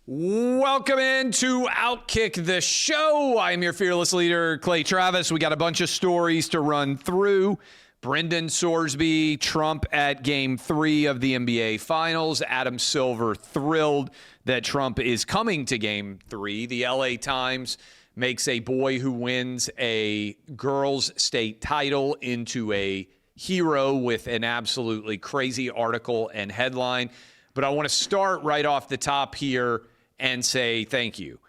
Welcome into OutKick, the show. I'm your fearless leader, Clay Travis. We got a bunch of stories to run through. Brendan Sorsby, Trump at Game 3 of the NBA Finals. Adam Silver thrilled that Trump is coming to Game 3. The LA Times makes a boy who wins a girls' state title into a hero with an absolutely crazy article and headline. But I want to start right off the top here and say thank you.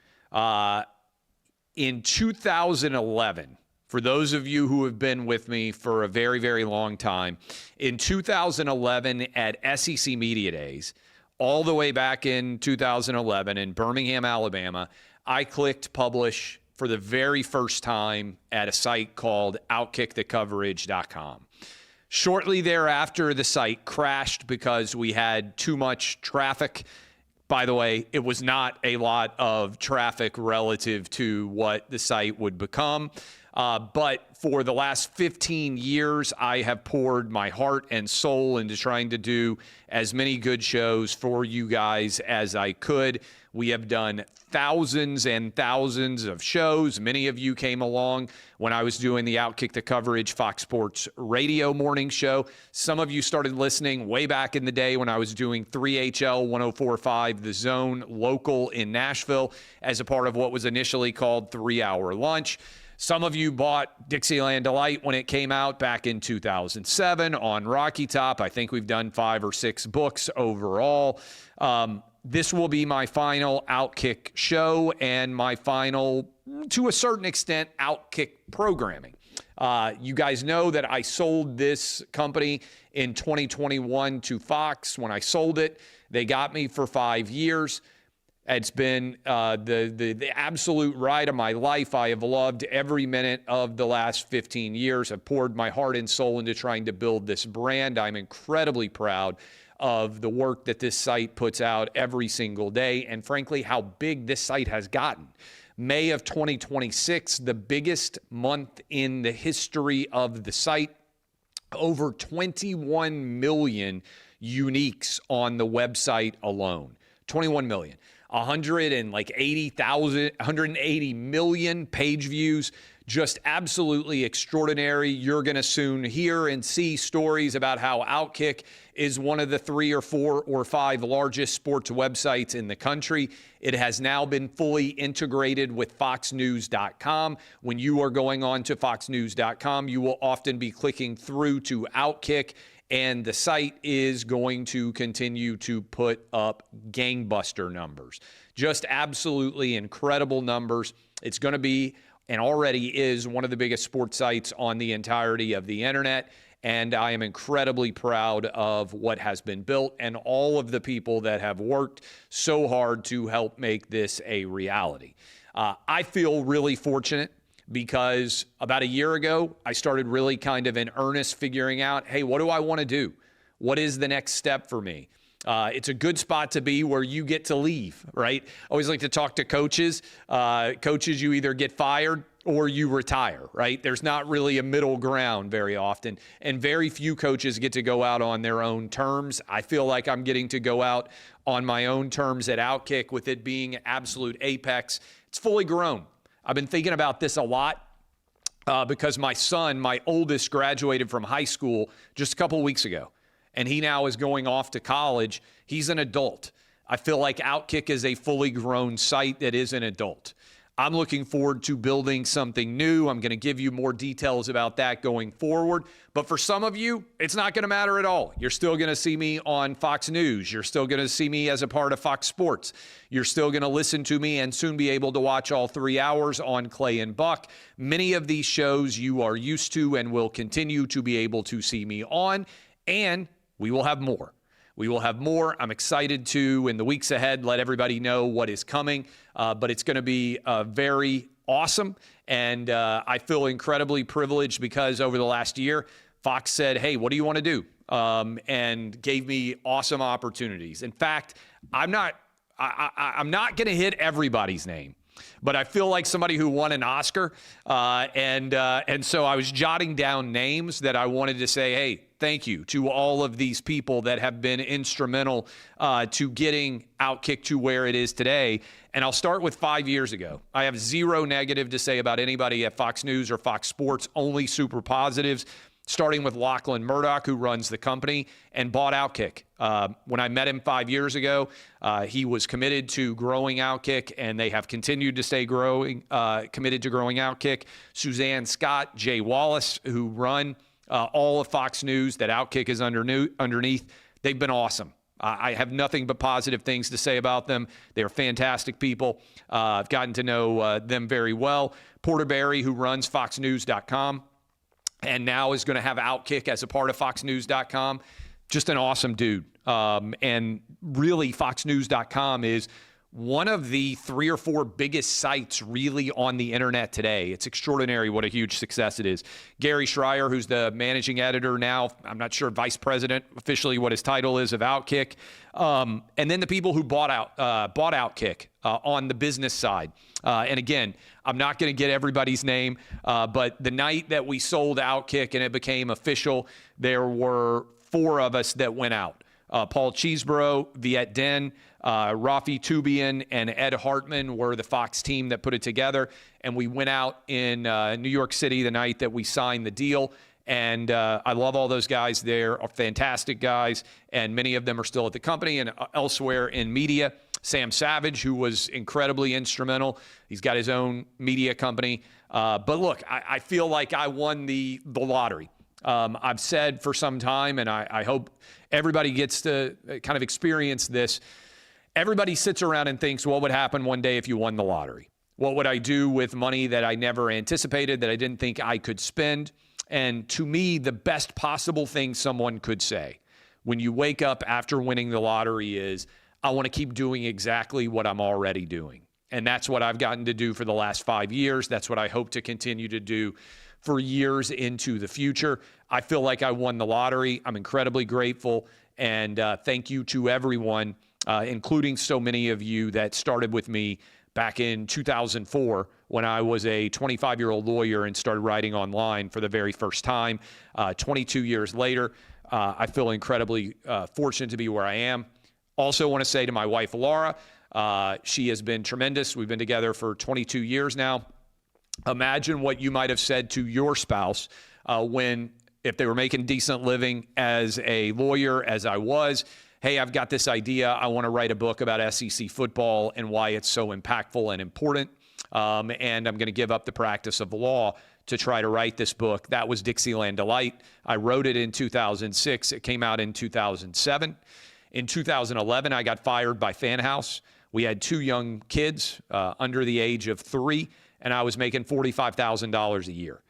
In 2011, for those of you who have been with me for a very, very long time, in 2011 at SEC Media Days, all the way back in 2011 in Birmingham, Alabama, I clicked publish for the very first time at a site called OutKickTheCoverage.com. Shortly thereafter, the site crashed because we had too much traffic. By the way, it was not a lot of traffic relative to what the site would become. But for the last 15 years, I have poured my heart and soul into trying to do as many good shows for you guys as I could. We have done thousands and thousands of shows. Many of you came along when I was doing the OutKick the Coverage Fox Sports Radio morning show. Some of you started listening way back in the day when I was doing 3HL 104.5 The Zone local in Nashville as a part of what was initially called 3 Hour Lunch. Some of you bought Dixieland Delight when it came out back in 2007 on Rocky Top. I think we've done 5 or 6 books overall. This will be my final OutKick show and my final, to a certain extent, OutKick programming. You guys know that I sold this company in 2021 to Fox. When I sold it, they got me for 5 years. It's been the absolute ride of my life. I have loved every minute of the last 15 years. I've poured my heart and soul into trying to build this brand. I'm incredibly proud of the work that this site puts out every single day, and frankly, how big this site has gotten. May of 2026, the biggest month in the history of the site. Over 21 million uniques on the website alone. 21 million. 180 million page views. Just absolutely extraordinary. You're going to soon hear and see stories about how OutKick is one of the 3 or 4 or 5 largest sports websites in the country. It has now been fully integrated with FoxNews.com. When you are going on to FoxNews.com, you will often be clicking through to OutKick, and the site is going to continue to put up gangbuster numbers. Just absolutely incredible numbers. It's going to be, and already is, one of the biggest sports sites on the entirety of the internet. And I am incredibly proud of what has been built and all of the people that have worked so hard to help make this a reality. I feel really fortunate because about a year ago, I started really kind of in earnest figuring out, hey, what do I want to do? What is the next step for me? It's a good spot to be where you get to leave, right? I always like to talk to coaches. Coaches, you either get fired or you retire, right? There's not really a middle ground very often, and very few coaches get to go out on their own terms. I feel like I'm getting to go out on my own terms at OutKick, with it being absolute apex. It's fully grown. I've been thinking about this a lot because my son, my oldest, graduated from high school just a couple of weeks ago, and he now is going off to college. He's an adult. I feel like OutKick is a fully grown site that is an adult. I'm looking forward to building something new. I'm going to give you more details about that going forward. But for some of you, it's not going to matter at all. You're still going to see me on Fox News. You're still going to see me as a part of Fox Sports. You're still going to listen to me and soon be able to watch all 3 hours on Clay and Buck. Many of these shows you are used to and will continue to be able to see me on, and we will have more. We will have more. I'm excited to, in the weeks ahead, let everybody know what is coming. But it's going to be very awesome. And I feel incredibly privileged because over the last year, Fox said, hey, what do you want to do? And gave me awesome opportunities. In fact, I'm not going to hit everybody's name. but I feel like somebody who won an Oscar. And so I was jotting down names that I wanted to say, hey, thank you to all of these people that have been instrumental to getting OutKick to where it is today. And I'll start with 5 years ago. I have zero negative to say about anybody at Fox News or Fox Sports, only super positives, starting with Lachlan Murdoch, who runs the company and bought OutKick. When I met him 5 years ago, he was committed to growing OutKick, and they have continued to stay committed to growing OutKick. Suzanne Scott, Jay Wallace, who run all of Fox News that OutKick is underneath, they've been awesome. I have nothing but positive things to say about them. They're fantastic people. I've gotten to know them very well. Porter Berry, who runs FoxNews.com, and now is going to have OutKick as a part of FoxNews.com. Just an awesome dude. And really, FoxNews.com is one of the 3 or 4 biggest sites really on the internet today. It's extraordinary what a huge success it is. Gary Schreier, who's the managing editor now, I'm not sure, vice president, officially what his title is, of OutKick. And then the people who bought OutKick on the business side. And again, I'm not going to get everybody's name, but the night that we sold OutKick and it became official, there were 4 of us that went out. Paul Cheeseborough, Viet Den, Rafi Tubian, and Ed Hartman were the Fox team that put it together. And we went out in New York City the night that we signed the deal. And I love all those guys. They're fantastic guys, and many of them are still at the company and elsewhere in media. Sam Savage, who was incredibly instrumental. He's got his own media company. But look, I feel like I won the lottery. I've said for some time, and I hope everybody gets to kind of experience this. Everybody sits around and thinks, what would happen one day if you won the lottery? What would I do with money that I never anticipated, that I didn't think I could spend? And to me, the best possible thing someone could say when you wake up after winning the lottery is, I want to keep doing exactly what I'm already doing. And that's what I've gotten to do for the last 5 years. That's what I hope to continue to do for years into the future. I feel like I won the lottery. I'm incredibly grateful. And thank you to everyone, including so many of you that started with me back in 2004 when I was a 25-year-old lawyer and started writing online for the very first time. 22 years later, I feel incredibly fortunate to be where I am. Also want to say to my wife, Laura, she has been tremendous. We've been together for 22 years now. Imagine what you might have said to your spouse if they were making a decent living as a lawyer, as I was. Hey, I've got this idea. I want to write a book about SEC football and why it's so impactful and important. And I'm going to give up the practice of law to try to write this book. That was Dixieland Delight. I wrote it in 2006. It came out in 2007. In 2011, I got fired by Fan House. We had 2 young kids under the age of 3, and I was making $45,000 a year.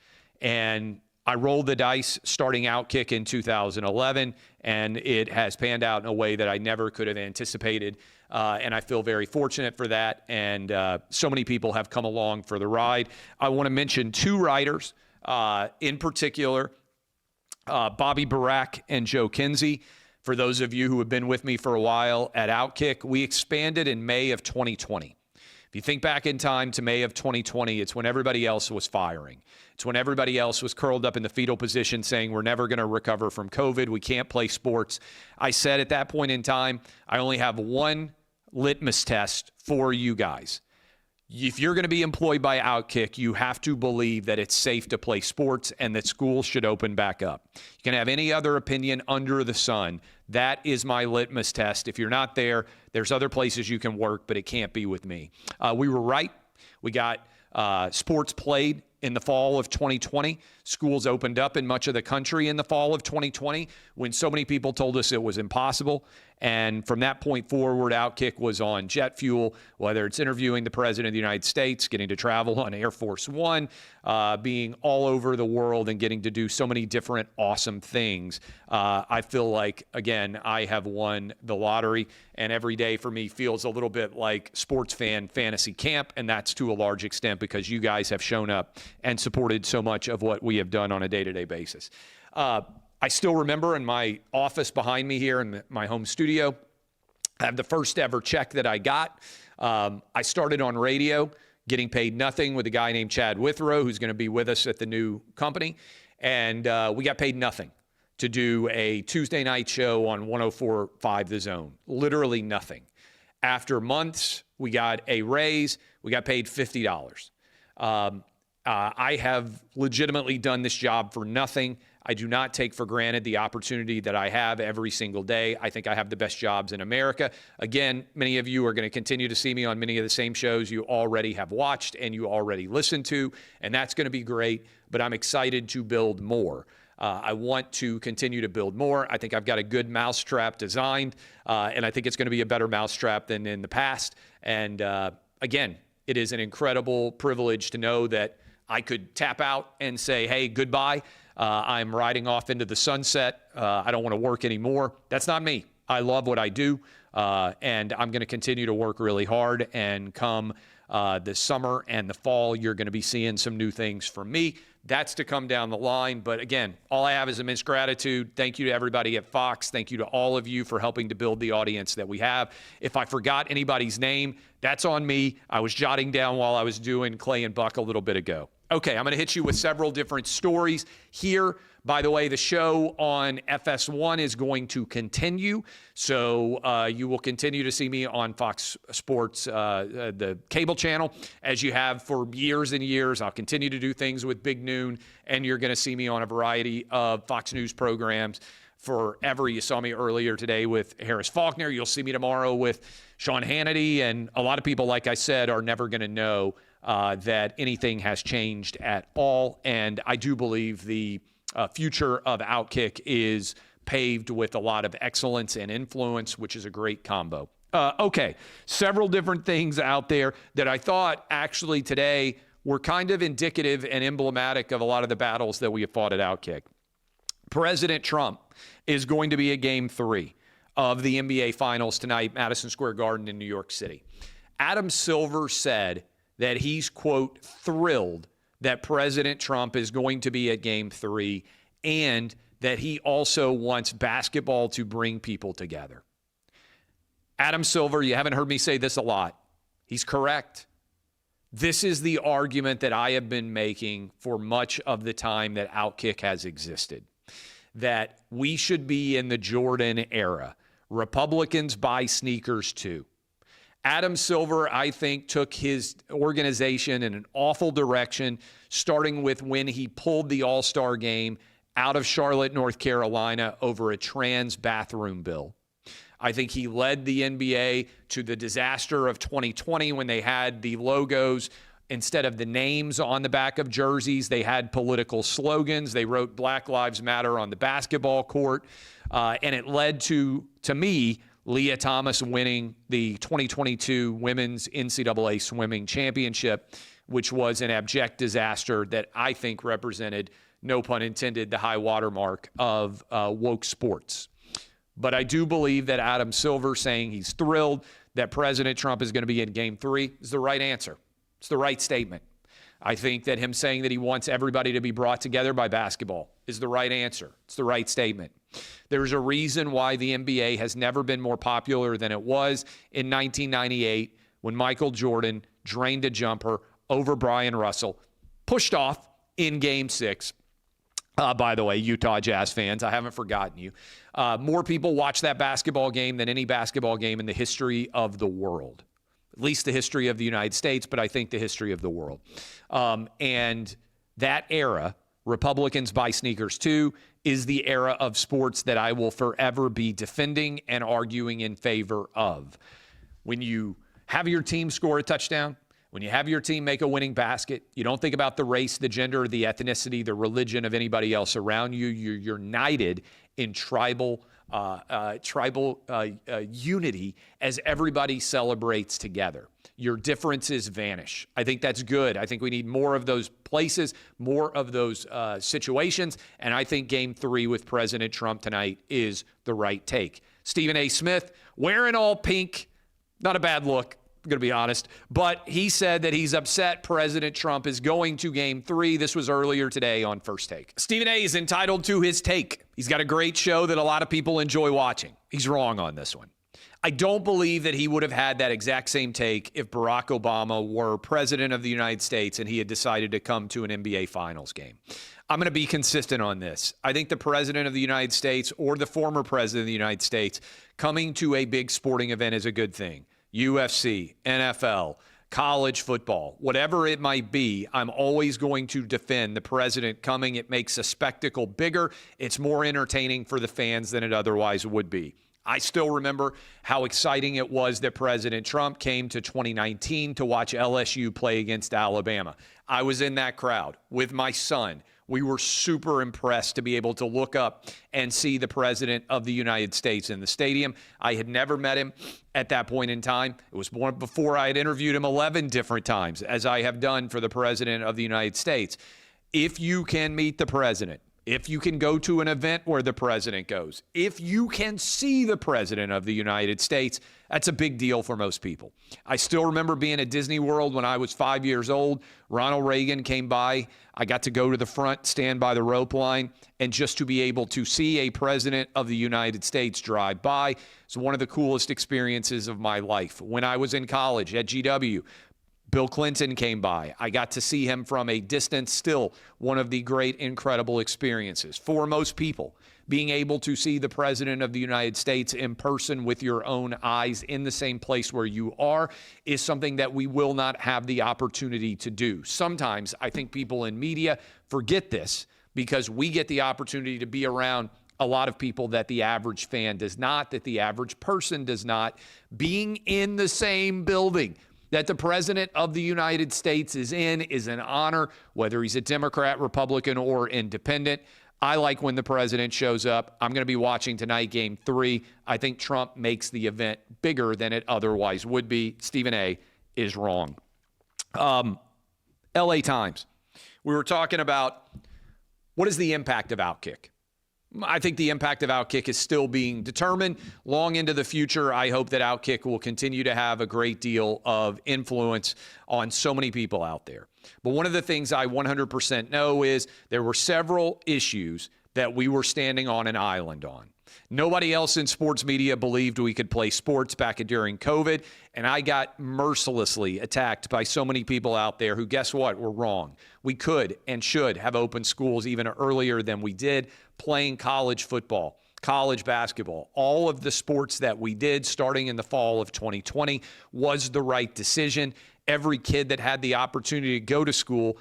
And I rolled the dice starting OutKick in 2011, and it has panned out in a way that I never could have anticipated. And I feel very fortunate for that. And so many people have come along for the ride. I want to mention 2 writers in particular, Bobby Barak and Joe Kinsey. For those of you who have been with me for a while at OutKick, we expanded in May of 2020. If you think back in time to May of 2020, it's when everybody else was firing. It's when everybody else was curled up in the fetal position saying, we're never going to recover from COVID. We can't play sports. I said at that point in time, I only have one litmus test for you guys. If you're going to be employed by OutKick, you have to believe that it's safe to play sports and that schools should open back up. You can have any other opinion under the sun. That is my litmus test. If you're not there, there's other places you can work, but it can't be with me. We were right. We got sports played in the fall of 2020. Schools opened up in much of the country in the fall of 2020 when so many people told us it was impossible. And from that point forward, OutKick was on jet fuel, whether it's interviewing the President of the United States, getting to travel on Air Force One, being all over the world and getting to do so many different awesome things. I feel like, again, I have won the lottery, and every day for me feels a little bit like sports fan fantasy camp, and that's to a large extent because you guys have shown up and supported so much of what we have done on a day-to-day basis. I still remember in my office behind me here in my home studio, I have the first ever check that I got. I started on radio, getting paid nothing with a guy named Chad Withrow, who's going to be with us at the new company. And we got paid nothing to do a Tuesday night show on 104.5 The Zone. Literally nothing. After months, we got a raise. We got paid $50. I have legitimately done this job for nothing. I do not take for granted the opportunity that I have every single day. I think I have the best jobs in America. Again, many of you are going to continue to see me on many of the same shows you already have watched and you already listened to, and that's going to be great, but I'm excited to build more. I want to continue to build more. I think I've got a good mousetrap designed, and I think it's going to be a better mousetrap than in the past. And again, it is an incredible privilege to know that I could tap out and say, hey, goodbye. I'm riding off into the sunset. I don't want to work anymore. That's not me. I love what I do, and I'm going to continue to work really hard. And come this summer and the fall, you're going to be seeing some new things from me. That's to come down the line. But again, all I have is immense gratitude. Thank you to everybody at Fox. Thank you to all of you for helping to build the audience that we have. If I forgot anybody's name, that's on me. I was jotting down while I was doing Clay and Buck a little bit ago. Okay, I'm going to hit you with several different stories here. By the way, the show on FS1 is going to continue, so you will continue to see me on Fox Sports, the cable channel, as you have for years and years. I'll continue to do things with Big Noon, and you're going to see me on a variety of Fox News programs forever. You saw me earlier today with Harris Faulkner. You'll see me tomorrow with Sean Hannity, and a lot of people, like I said, are never going to know that anything has changed at all, and I do believe the future of OutKick is paved with a lot of excellence and influence, which is a great combo. Okay, several different things out there that I thought actually today were kind of indicative and emblematic of a lot of the battles that we have fought at OutKick. President Trump is going to be at Game 3 of the NBA Finals tonight, Madison Square Garden in New York City. Adam Silver said that he's, quote, thrilled that President Trump is going to be at Game 3 and that he also wants basketball to bring people together. Adam Silver, you haven't heard me say this a lot. He's correct. This is the argument that I have been making for much of the time that OutKick has existed, that we should be in the Jordan era. Republicans buy sneakers too. Adam Silver, I think, took his organization in an awful direction, starting with when he pulled the All-Star game out of Charlotte, North Carolina, over a trans bathroom bill. I think he led the NBA to the disaster of 2020 when they had the logos. Instead of the names on the back of jerseys, they had political slogans. They wrote Black Lives Matter on the basketball court. And it led to me, Leah Thomas winning the 2022 Women's NCAA Swimming Championship, which was an abject disaster that I think represented, no pun intended, the high watermark of woke sports. But I do believe that Adam Silver saying he's thrilled that President Trump is going to be in Game 3 is the right answer. It's the right statement. I think that him saying that he wants everybody to be brought together by basketball is the right answer. It's the right statement. There's a reason why the NBA has never been more popular than it was in 1998 when Michael Jordan drained a jumper over Brian Russell, pushed off in Game 6. By the way, Utah Jazz fans, I haven't forgotten you. More people watch that basketball game than any basketball game in the history of the world. At least the history of the United States, but I think the history of the world. And that era, Republicans buy sneakers too, is the era of sports that I will forever be defending and arguing in favor of. When you have your team score a touchdown, when you have your team make a winning basket, you don't think about the race, the gender, the ethnicity, the religion of anybody else around you. You're united in tribal unity as everybody celebrates together. Your differences vanish. I think that's good. I think we need more of those places, more of those situations, and I think Game 3 with President Trump tonight is the right take. Stephen A. Smith, wearing all pink, not a bad look, I'm going to be honest, but he said that he's upset President Trump is going to Game 3. This was earlier today on First Take. Stephen A. is entitled to his take. He's got a great show that a lot of people enjoy watching. He's wrong on this one. I don't believe that he would have had that exact same take if Barack Obama were president of the United States and he had decided to come to an NBA Finals game. I'm going to be consistent on this. I think the president of the United States or the former president of the United States coming to a big sporting event is a good thing. UFC, NFL, college football, whatever it might be, I'm always going to defend the president coming. It makes a spectacle bigger. It's more entertaining for the fans than it otherwise would be. I still remember how exciting it was that President Trump came to 2019 to watch LSU play against Alabama. I was in that crowd with my son. We were super impressed to be able to look up and see the president of the United States in the stadium. I had never met him at that point in time. It was before I had interviewed him 11 different times, as I have done for the president of the United States. If you can meet the president, if you can go to an event where the president goes, if you can see the president of the United States, that's a big deal for most people. I still remember being at Disney World when I was 5 years old. Ronald Reagan came by. I got to go to the front, stand by the rope line, and just to be able to see a president of the United States drive by is one of the coolest experiences of my life. When I was in college at GW, Bill Clinton came by. I got to see him from a distance, still one of the great, incredible experiences. For most people, being able to see the president of the United States in person with your own eyes in the same place where you are is something that we will not have the opportunity to do. Sometimes I think people in media forget this because we get the opportunity to be around a lot of people that the average fan does not, that the average person does not. Being in the same building that the president of the United States is in is an honor, whether he's a Democrat, Republican, or independent. I like when the president shows up. I'm going to be watching tonight, Game 3. I think Trump makes the event bigger than it otherwise would be. Stephen A. is wrong. LA Times. We were talking about what is the impact of OutKick. I think the impact of OutKick is still being determined. Long into the future, I hope that OutKick will continue to have a great deal of influence on so many people out there. But one of the things I 100% know is there were several issues that we were standing on an island on. Nobody else in sports media believed we could play sports back during COVID, and I got mercilessly attacked by so many people out there who, guess what, were wrong. We could and should have opened schools even earlier than we did, playing college football, college basketball. All of the sports that we did starting in the fall of 2020 was the right decision. Every kid that had the opportunity to go to school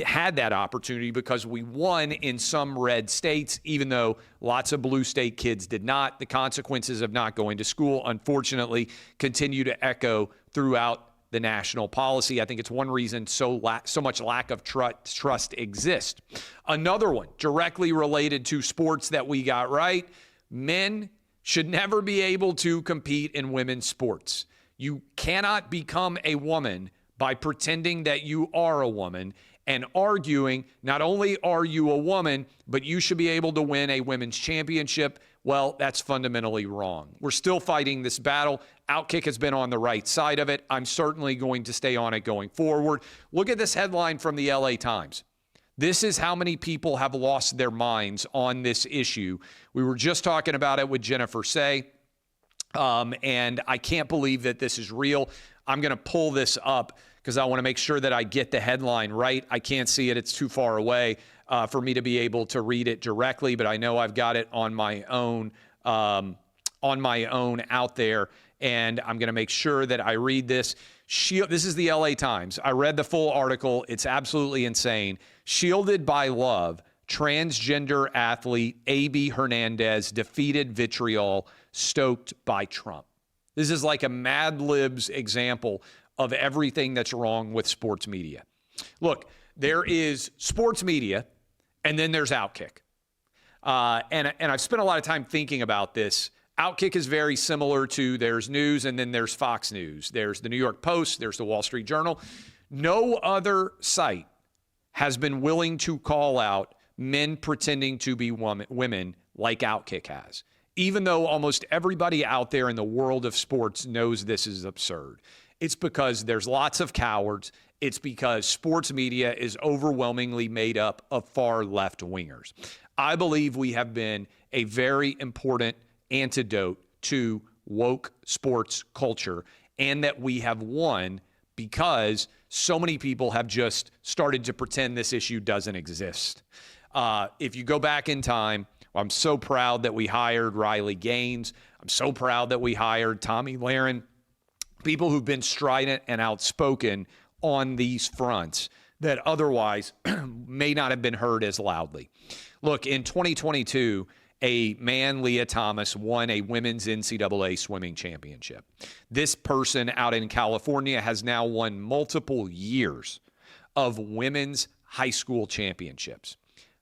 had that opportunity because we won in some red states, even though lots of blue state kids did not. The consequences of not going to school, unfortunately, continue to echo throughout the national policy. I think it's one reason so much lack of trust exists. Another one directly related to sports that we got right, men should never be able to compete in women's sports. You cannot become a woman by pretending that you are a woman and arguing not only are you a woman, but you should be able to win a women's championship. Well, that's fundamentally wrong. We're still fighting this battle. OutKick has been on the right side of it. I'm certainly going to stay on it going forward. Look at this headline from the LA Times. This is how many people have lost their minds on this issue. We were just talking about it with Jennifer Say, and I can't believe that this is real. I'm going to pull this up because I want to make sure that I get the headline right. I can't see it. It's too far away for me to be able to read it directly, but I know I've got it on my own out there, and I'm going to make sure that I read this. This is the LA Times. I read the full article. It's absolutely insane. Shielded by love, transgender athlete A.B. Hernandez defeated vitriol stoked by Trump. This is like a Mad Libs example of everything that's wrong with sports media. Look, there is sports media, and then there's OutKick. And I've spent a lot of time thinking about this. OutKick is very similar to there's news, and then there's Fox News. There's the New York Post. There's the Wall Street Journal. No other site has been willing to call out men pretending to be women like OutKick has, even though almost everybody out there in the world of sports knows this is absurd. It's because there's lots of cowards. It's because sports media is overwhelmingly made up of far left wingers. I believe we have been a very important antidote to woke sports culture, and that we have won because so many people have just started to pretend this issue doesn't exist. If you go back in time, I'm so proud that we hired Riley Gaines. I'm so proud that we hired Tommy Lahren, people who've been strident and outspoken on these fronts that otherwise may not have been heard as loudly. Look, in 2022, a man, Leah Thomas, won a women's NCAA swimming championship. This person out in California has now won multiple years of women's high school championships,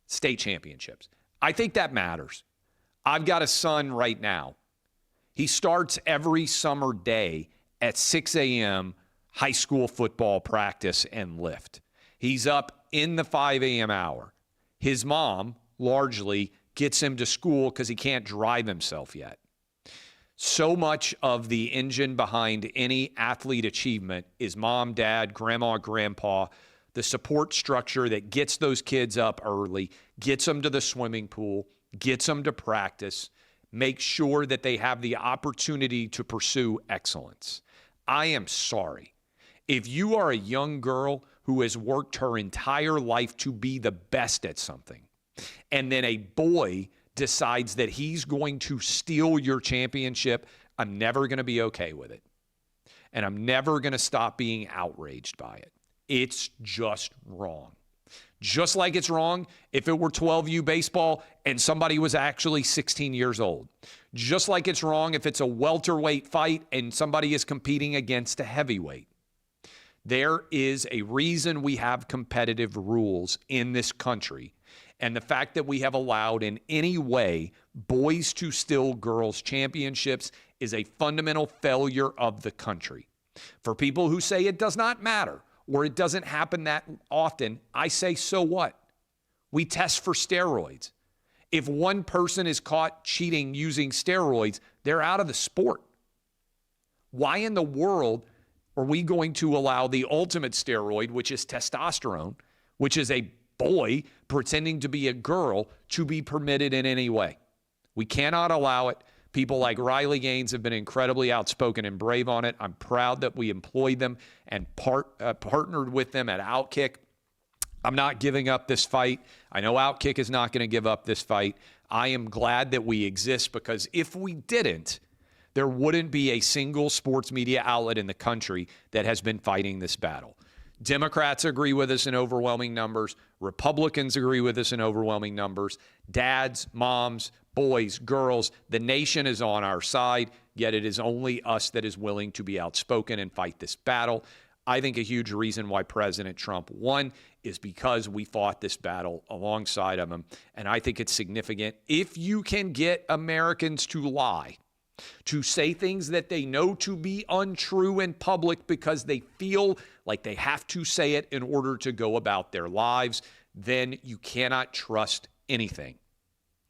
state championships. I think that matters. I've got a son right now. He starts every summer day at 6 a.m. high school football practice and lift. He's up in the 5 a.m. hour. His mom largely gets him to school because he can't drive himself yet. So much of the engine behind any athlete achievement is mom, dad, grandma, grandpa, the support structure that gets those kids up early, gets them to the swimming pool, gets them to practice, makes sure that they have the opportunity to pursue excellence. I am sorry. If you are a young girl who has worked her entire life to be the best at something, and then a boy decides that he's going to steal your championship, I'm never going to be okay with it. And I'm never going to stop being outraged by it. It's just wrong. Just like it's wrong if it were 12U baseball and somebody was actually 16 years old. Just like it's wrong if it's a welterweight fight and somebody is competing against a heavyweight. There is a reason we have competitive rules in this country. And the fact that we have allowed in any way boys to steal girls championships is a fundamental failure of the country. For people who say it does not matter or it doesn't happen that often, I say, so what? We test for steroids. If one person is caught cheating using steroids, they're out of the sport. Why in the world are we going to allow the ultimate steroid, which is testosterone, which is a boy pretending to be a girl, to be permitted in any way? We cannot allow it. People like Riley Gaines have been incredibly outspoken and brave on it. I'm proud that we employed them and partnered with them at OutKick. I'm not giving up this fight. I know OutKick is not going to give up this fight. I am glad that we exist, because if we didn't, there wouldn't be a single sports media outlet in the country that has been fighting this battle. Democrats agree with us in overwhelming numbers. Republicans agree with us in overwhelming numbers. Dads, moms, boys, girls, the nation is on our side, yet it is only us that is willing to be outspoken and fight this battle. I think a huge reason why President Trump won is because we fought this battle alongside of him. And I think it's significant. If you can get Americans to lie, to say things that they know to be untrue in public because they feel like they have to say it in order to go about their lives, then you cannot trust anything.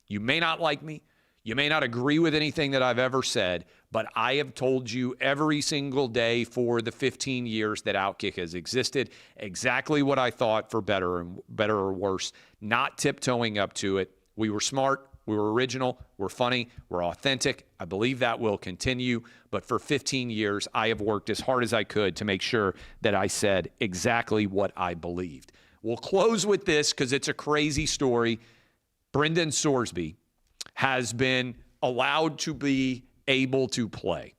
You may not like me. You may not agree with anything that I've ever said, but I have told you every single day for the 15 years that OutKick has existed exactly what I thought, for better or worse, not tiptoeing up to it. We were smart. We were original, we're funny, we're authentic. I believe that will continue. But for 15 years, I have worked as hard as I could to make sure that I said exactly what I believed. We'll close with this because it's a crazy story. Brendan Sorsby has been allowed to be able to play.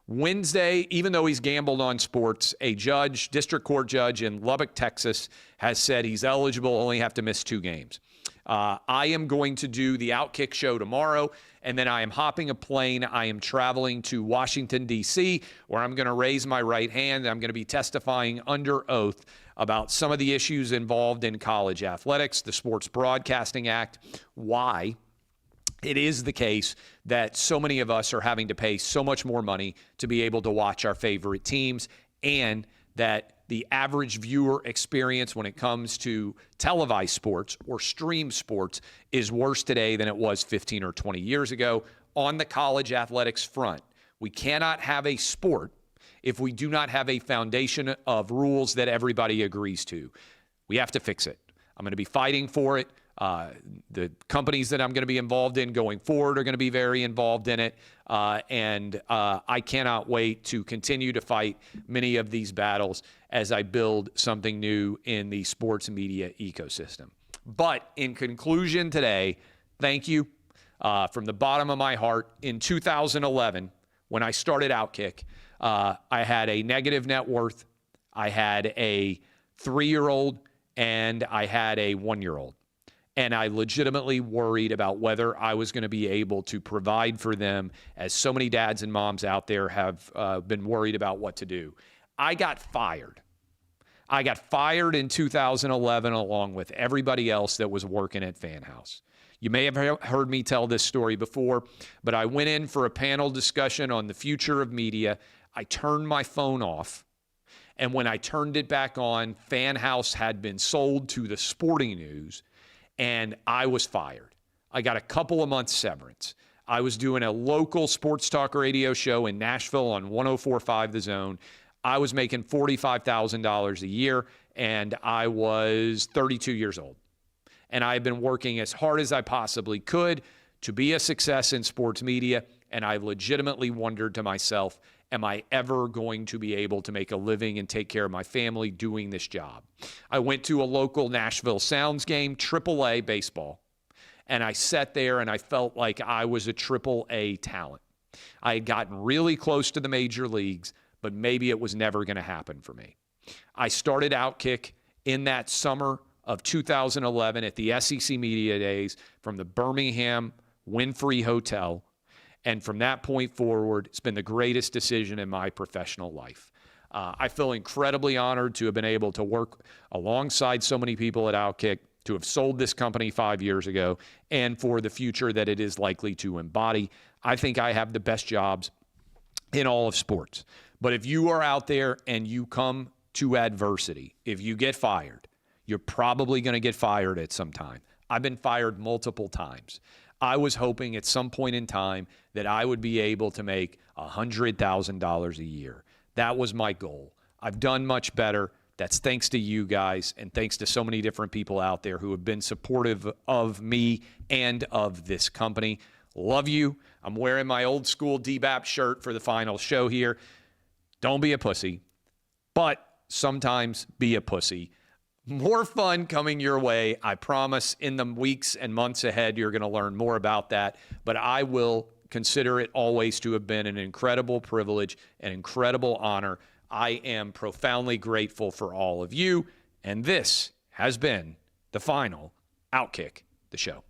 Wednesday, even though he's gambled on sports, a judge, district court judge in Lubbock, Texas, has said he's eligible, only have to miss 2 games. I am going to do the OutKick show tomorrow, and then I am hopping a plane. I am traveling to Washington, D.C., where I'm going to raise my right hand. I'm going to be testifying under oath about some of the issues involved in college athletics, the Sports Broadcasting Act, why it is the case that so many of us are having to pay so much more money to be able to watch our favorite teams, and that the average viewer experience when it comes to televised sports or streamed sports is worse today than it was 15 or 20 years ago. On the college athletics front, we cannot have a sport if we do not have a foundation of rules that everybody agrees to. We have to fix it. I'm going to be fighting for it. The companies that I'm going to be involved in going forward are going to be very involved in it. And I cannot wait to continue to fight many of these battles as I build something new in the sports media ecosystem. But in conclusion today, thank you from the bottom of my heart. In 2011, when I started OutKick, I had a negative net worth, I had a 3-year-old, and I had a 1-year-old. And I legitimately worried about whether I was going to be able to provide for them, as so many dads and moms out there have been worried about what to do. I got fired. I got fired in 2011 along with everybody else that was working at Fan House. You may have heard me tell this story before, but I went in for a panel discussion on the future of media. I turned my phone off, and when I turned it back on, Fan House had been sold to the Sporting News, and I was fired. I got a couple of months severance. I was doing a local sports talk radio show in Nashville on 104.5 The Zone. I was making $45,000 a year, and I was 32 years old. And I had been working as hard as I possibly could to be a success in sports media, and I legitimately wondered to myself, am I ever going to be able to make a living and take care of my family doing this job? I went to a local Nashville Sounds game, AAA baseball, and I sat there and I felt like I was a AAA talent. I had gotten really close to the major leagues, but maybe it was never going to happen for me. I started OutKick in that summer of 2011 at the SEC Media Days from the Birmingham Winfrey Hotel. And from that point forward, it's been the greatest decision in my professional life. I feel incredibly honored to have been able to work alongside so many people at OutKick, to have sold this company 5 years ago, and for the future that it is likely to embody. I think I have the best jobs in all of sports. But if you are out there and you come to adversity, if you get fired, you're probably going to get fired at some time. I've been fired multiple times. I was hoping at some point in time that I would be able to make $100,000 a year. That was my goal. I've done much better. That's thanks to you guys and thanks to so many different people out there who have been supportive of me and of this company. Love you. I'm wearing my old school DBAP shirt for the final show here. Don't be a pussy, but sometimes be a pussy. More fun coming your way. I promise in the weeks and months ahead, you're going to learn more about that. But I will consider it always to have been an incredible privilege, an incredible honor. I am profoundly grateful for all of you. And this has been the final OutKick, the show.